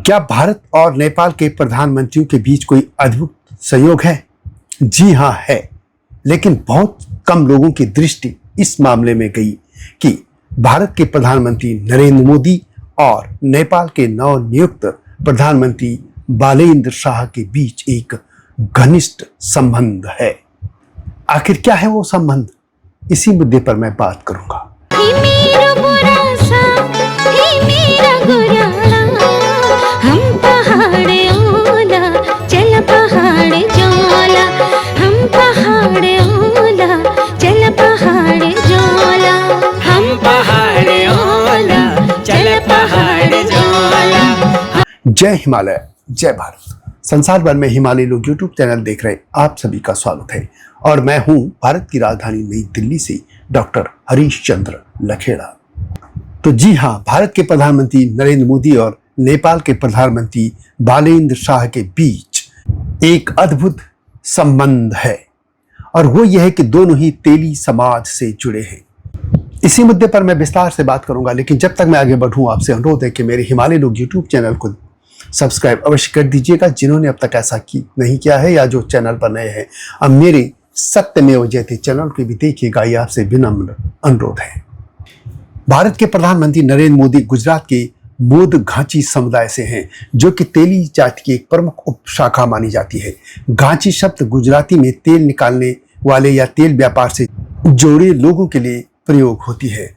क्या भारत और नेपाल के प्रधानमंत्रियों के बीच कोई अद्भुत संयोग है? जी हाँ है, लेकिन बहुत कम लोगों की दृष्टि इस मामले में गई कि भारत के प्रधानमंत्री नरेंद्र मोदी और नेपाल के नवनियुक्त प्रधानमंत्री बालेन्द्र शाह के बीच एक घनिष्ठ संबंध है। आखिर क्या है वो संबंध? इसी मुद्दे पर मैं बात करूंगा। जय हिमालय, जय भारत। संसार भर में हिमालय लोग यूट्यूब चैनल देख रहे आप सभी का स्वागत है और मैं हूं भारत की राजधानी नई दिल्ली से डॉक्टर हरीश चंद्र लखेड़ा। तो जी हां, भारत के प्रधानमंत्री नरेंद्र मोदी और नेपाल के प्रधानमंत्री बालेन्द्र शाह के बीच एक अद्भुत संबंध है और वो यह है कि दोनों ही तेली समाज से जुड़े हैं। इसी मुद्दे पर मैं विस्तार से बात करूंगा, लेकिन जब तक मैं आगे बढ़ूं आपसे अनुरोध है कि मेरे हिमालय लोग यूट्यूब चैनल को सब्सक्राइब अवश्य कर दीजिएगा, जिन्होंने अब तक ऐसा नहीं किया है या जो चैनल पर नए हैं। अब मेरे सत्यमेव जयते चैनल को भी देखिएगा, ये आपसे विनम्र अनुरोध है। भारत के प्रधानमंत्री नरेंद्र मोदी गुजरात के मोद घांची समुदाय से हैं, जो कि तेली जाति की एक प्रमुख उपशाखा मानी जाती है। घांची शब्द गुजराती में तेल निकालने वाले या तेल व्यापार से जुड़े लोगों के लिए प्रयोग होती है,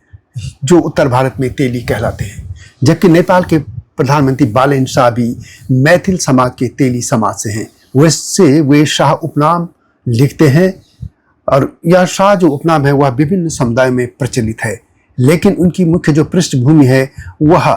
जो उत्तर भारत में तेली कहलाते हैं। जबकि नेपाल के प्रधानमंत्री बालेन्द्र शाह भी मैथिल समाज के तेली समाज से हैं। वैसे वे शाह उपनाम लिखते हैं और यह शाह जो उपनाम है वह विभिन्न समुदायों में प्रचलित है, लेकिन उनकी मुख्य जो पृष्ठभूमि है वह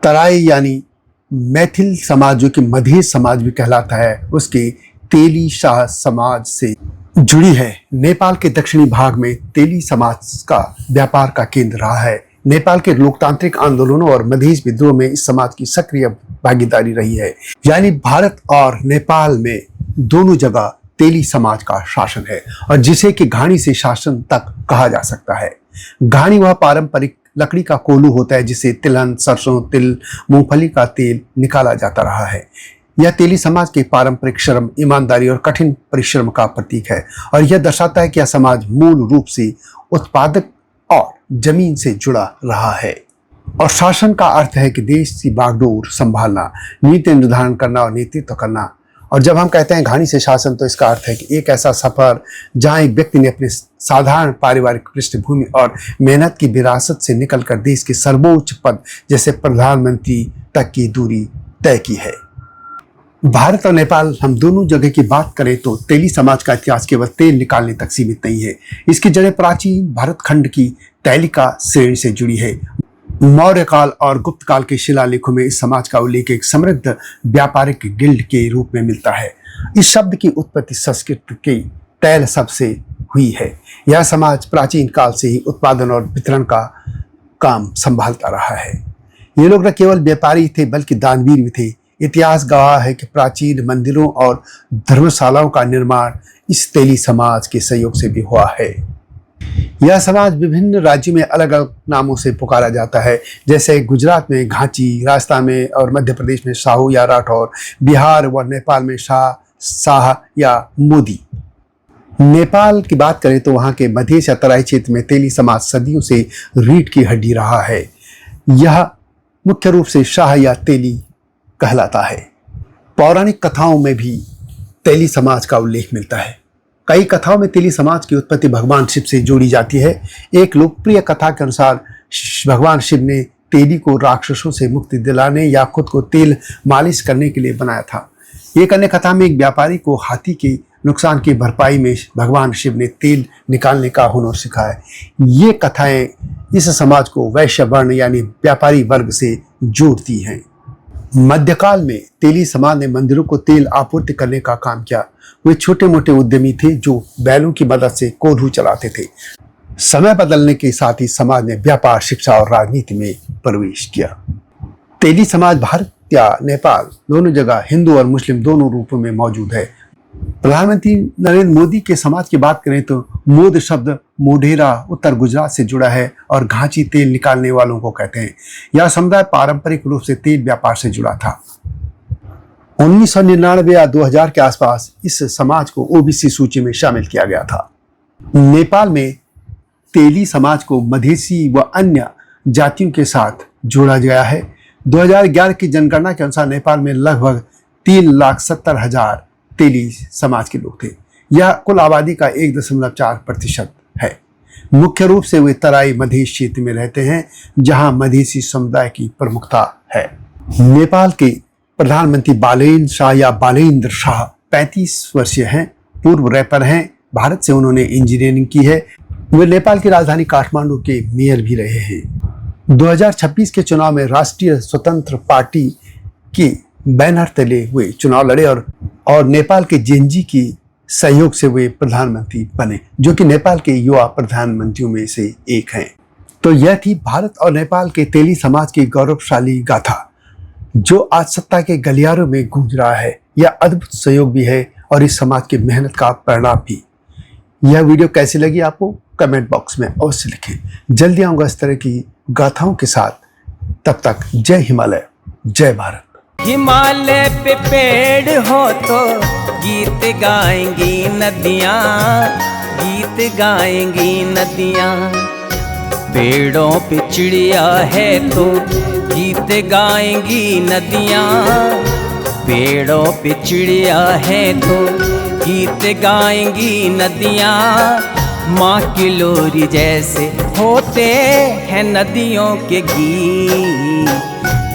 तराई यानी मैथिल समाज, जो कि मधेय समाज भी कहलाता है, उसके तेली शाह समाज से जुड़ी है। नेपाल के दक्षिणी भाग में तेली समाज का व्यापार का केंद्र रहा है। नेपाल के लोकतांत्रिक आंदोलनों और मधेश विद्रोह में इस समाज की सक्रिय भागीदारी रही है। यानी भारत और नेपाल में दोनों जगह तेली समाज का शासन है, और जिसे कि घानी से शासन तक कहा जा सकता है। घानी वह पारंपरिक लकड़ी का कोल्हू होता है जिसे तिलहन, सरसों, तिल, मूंगफली का तेल निकाला जाता रहा है। यह तेली समाज के पारंपरिक श्रम, ईमानदारी और कठिन परिश्रम का प्रतीक है, और यह दर्शाता है कि यह समाज मूल रूप से उत्पादक और जमीन से जुड़ा रहा है। और शासन का अर्थ है कि देश की बागडोर संभालना, नीति निर्धारण करना और नेतृत्व करना। और जब हम कहते हैं घानी से शासन, तो इसका अर्थ है कि एक ऐसा सफर जहां एक व्यक्ति ने अपने साधारण पारिवारिक पृष्ठभूमि और मेहनत की विरासत से निकलकर देश के सर्वोच्च पद जैसे प्रधानमंत्री तक की दूरी तय की है। भारत और नेपाल, हम दोनों जगह की बात करें तो तेली समाज का इतिहास केवल तेल निकालने तक सीमित नहीं है। इसकी जड़ें प्राचीन भारत खंड की तैलिका श्रेणी से जुड़ी है। मौर्य काल और गुप्त काल के शिलालेखों में इस समाज का उल्लेख एक समृद्ध व्यापारिक गिल्ड के रूप में मिलता है। इस शब्द की उत्पत्ति संस्कृत के तैल शब्द से हुई है। यह समाज प्राचीन काल से ही उत्पादन और वितरण का काम संभालता रहा है। ये लोग न केवल व्यापारी थे बल्कि दानवीर भी थे। इतिहास गवाह है कि प्राचीन मंदिरों और धर्मशालाओं का निर्माण इस तेली समाज के सहयोग से भी हुआ है। यह समाज विभिन्न राज्यों में अलग अलग नामों से पुकारा जाता है, जैसे गुजरात में घांची, राजस्थान में और मध्य प्रदेश में साहू या राठौर, बिहार व नेपाल में शाह, शाह या मोदी। नेपाल की बात करें तो वहाँ के मधेश या तराई क्षेत्र में तेली समाज सदियों से रीढ़ की हड्डी रहा है। यह मुख्य रूप से शाह या तेली कहलाता है। पौराणिक कथाओं में भी तेली समाज का उल्लेख मिलता है। कई कथाओं में तेली समाज की उत्पत्ति भगवान शिव से जोड़ी जाती है। एक लोकप्रिय कथा के अनुसार भगवान शिव ने तेली को राक्षसों से मुक्ति दिलाने या खुद को तेल मालिश करने के लिए बनाया था। एक अन्य कथा में एक व्यापारी को हाथी के नुकसान की भरपाई में भगवान शिव ने तेल निकालने का हुनर सिखाया। ये कथाएं इस समाज को वैश्य वर्ण यानी व्यापारी वर्ग से जोड़ती हैं। मध्यकाल में तेली समाज ने मंदिरों को तेल आपूर्ति करने का काम किया। वे छोटे मोटे उद्यमी थे जो बैलों की मदद से कोल्हू चलाते थे। समय बदलने के साथ ही समाज ने व्यापार, शिक्षा और राजनीति में प्रवेश किया। तेली समाज भारत या नेपाल दोनों जगह हिंदू और मुस्लिम दोनों रूपों में मौजूद है। प्रधानमंत्री नरेंद्र मोदी के समाज की बात करें तो मोद शब्द मोढेरा उत्तर गुजरात से जुड़ा है और घांची तेल निकालने वालों को कहते हैं। यह समुदाय पारंपरिक रूप से तेल व्यापार से जुड़ा था। 1999 या 2000 के आसपास इस समाज को ओबीसी सूची में शामिल किया गया था। नेपाल में तेली समाज को मधेसी व अन्य जातियों के साथ जोड़ा गया है। 2011 की जनगणना के अनुसार नेपाल में लगभग 3,70,000 तेली समाज के लोग थे। यह कुल आबादी का 1.4% है। मुख्य रूप से वे तराई मधेश क्षेत्र में रहते हैं, जहां मधेसी समुदाय की प्रमुखता है। नेपाल के प्रधानमंत्री बालेन्द्र शाह 35 वर्षीय हैं, पूर्व रैपर हैं। भारत से उन्होंने इंजीनियरिंग की है। वे नेपाल की राजधानी काठमांडू के मेयर भी रहे हैं। 2026 के चुनाव में राष्ट्रीय स्वतंत्र पार्टी के बैनर तले हुए चुनाव लड़े और नेपाल के जेनजी की सहयोग से वे प्रधानमंत्री बने, जो कि नेपाल के युवा प्रधानमंत्रियों में से एक हैं। तो यह थी भारत और नेपाल के तेली समाज की गौरवशाली गाथा, जो आज सत्ता के गलियारों में गूंज रहा है। यह अद्भुत सहयोग भी है और इस समाज की मेहनत का परिणाम भी। यह वीडियो कैसी लगी आपको कमेंट बॉक्स में अवश्य लिखें। जल्दी आऊंगा इस तरह की गाथाओं के साथ। तब तक जय हिमालय, जय भारत। हिमालय पे पेड़ हो तो गीत गाएंगी नदियाँ, गीत गाएंगी नदियाँ। पेड़ों पे चिड़िया है तो गीत गाएंगी नदियाँ, पेड़ों पे चिड़िया है तो गीत गाएंगी नदियाँ। माँ की लोरी जैसे होते हैं नदियों के गीत।